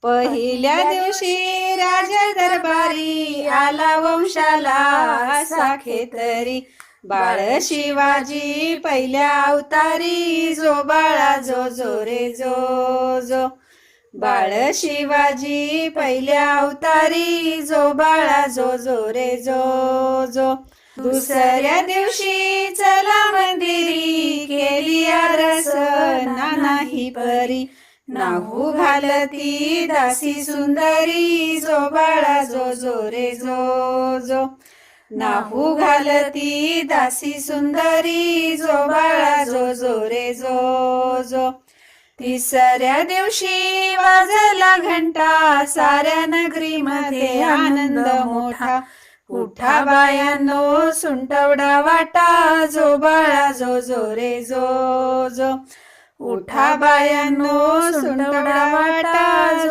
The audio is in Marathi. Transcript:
पहिल्या दिवशी राज दरबारी आला वंशाला साखेतरी बाळ शिवाजी पहिल्या अवतारी जो बाळा जो जो रे जो जो बाळ शिवाजी पहिल्या अवतारी जो बाळा जो जो रे जो जो दुसऱ्या दिवशी चला मंदिरी केली आरस नाही परी नाहू घालती दासी सुंदरी जो बाळा जो जो रे जो जो नाहू घालती दासी सुंदरी जो बाळा जो जो रे जो जो तिसऱ्या दिवशी वाजला घंटा साऱ्या नगरीमध्ये आनंद मोठा उठा बायांनो सुंटवडा वाटा जो बाळा जो जो रे जो जो उठा बायांनो सुंटवडा वाटा